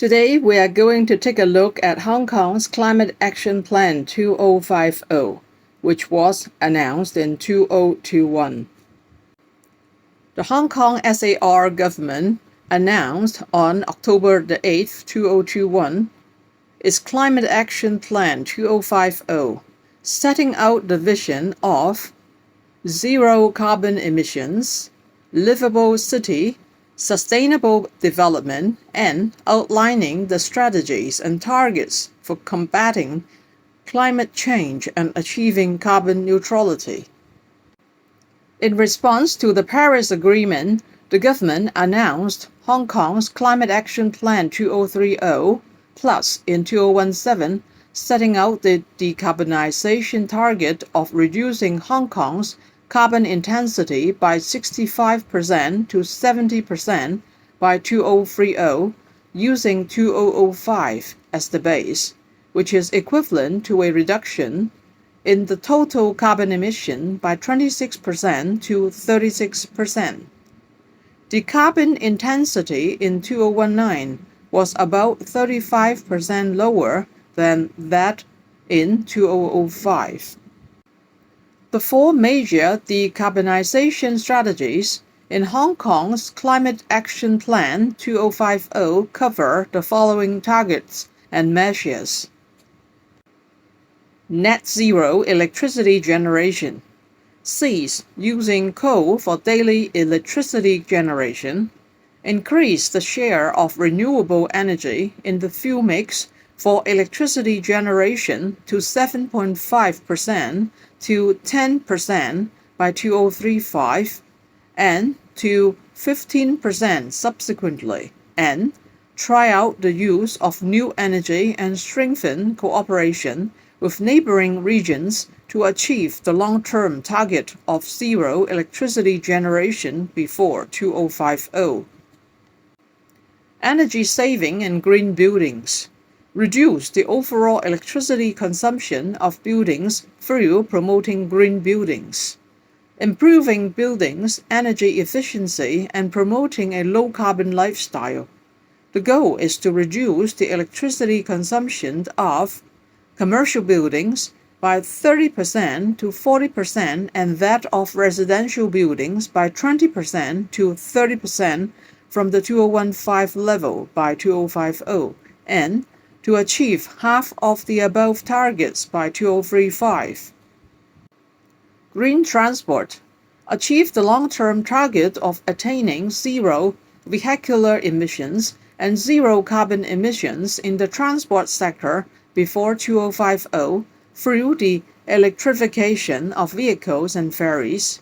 Today, we are going to take a look at Hong Kong's Climate Action Plan 2050, which was announced in 2021. The Hong Kong SAR government announced on October 8, 2021, its Climate Action Plan 2050, setting out the vision of zero carbon emissions, livable city, sustainable development, and outlining the strategies and targets for combating climate change and achieving carbon neutrality. In response to the Paris Agreement, the government announced Hong Kong's Climate Action Plan 2030 Plus in 2017, setting out the decarbonisation target of reducing Hong Kong's carbon intensity by 65% to 70% by 2030, using 2005 as the base, which is equivalent to a reduction in the total carbon emission by 26% to 36%. The carbon intensity in 2019 was about 35% lower than that in 2005. The four major decarbonisation strategies in Hong Kong's Climate Action Plan 2050 cover the following targets and measures. Net zero electricity generation. Cease using coal for daily electricity generation. Increase the share of renewable energy in the fuel mix for electricity generation to 7.5% to 10% by 2035 and to 15% subsequently, and try out the use of new energy and strengthen cooperation with neighboring regions to achieve the long-term target of zero electricity generation before 2050. Energy saving and green buildings. Reduce the overall electricity consumption of buildings through promoting green buildings. Improving buildings' energy efficiency and promoting a low-carbon lifestyle. The goal is to reduce the electricity consumption of commercial buildings by 30% to 40% and that of residential buildings by 20% to 30% from the 2015 level by 2050, and to achieve half of the above targets by 2035. Green transport. Achieve the long-term target of attaining zero vehicular emissions and zero carbon emissions in the transport sector before 2050 through the electrification of vehicles and ferries.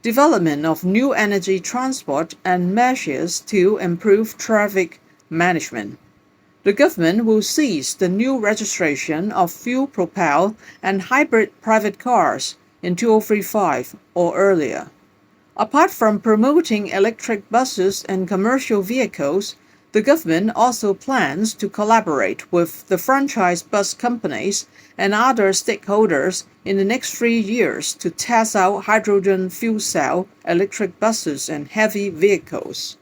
Development of new energy transport and measures to improve traffic management. The government will cease the new registration of fuel-propelled and hybrid private cars in 2035 or earlier. Apart from promoting electric buses and commercial vehicles, the government also plans to collaborate with the franchise bus companies and other stakeholders in the next 3 years to test out hydrogen fuel cell electric buses and heavy vehicles.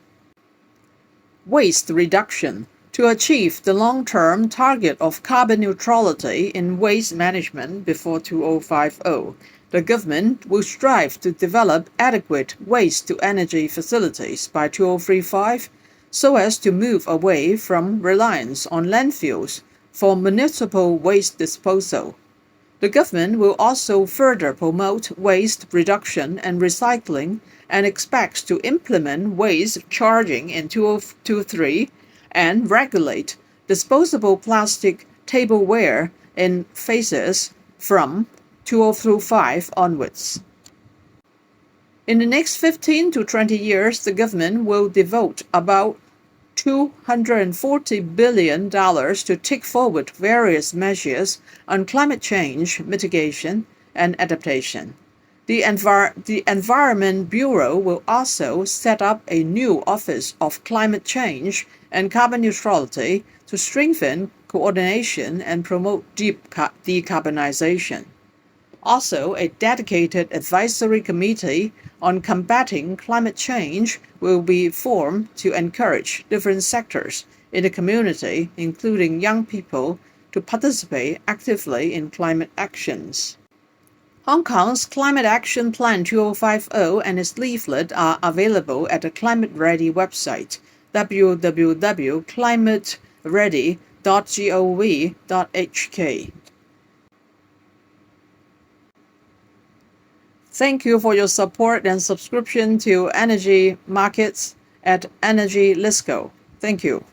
Waste reduction. To achieve the long-term target of carbon neutrality in waste management before 2050, the government will strive to develop adequate waste-to-energy facilities by 2035 so as to move away from reliance on landfills for municipal waste disposal. The government will also further promote waste reduction and recycling and expects to implement waste charging in 2023 and regulate disposable plastic tableware in phases from 2025 onwards. In the next 15 to 20 years, the government will devote about $240 billion to take forward various measures on climate change mitigation and adaptation. The Environment Bureau will also set up a new Office of Climate Change and Carbon Neutrality to strengthen coordination and promote decarbonisation. Also, a dedicated advisory committee on combating climate change will be formed to encourage different sectors in the community, including young people, to participate actively in climate actions. Hong Kong's Climate Action Plan 2050 and its leaflet are available at the Climate Ready website, www.climateready.gov.hk. Thank you for your support and subscription to Energy Markets at Energy Lisco. Thank you.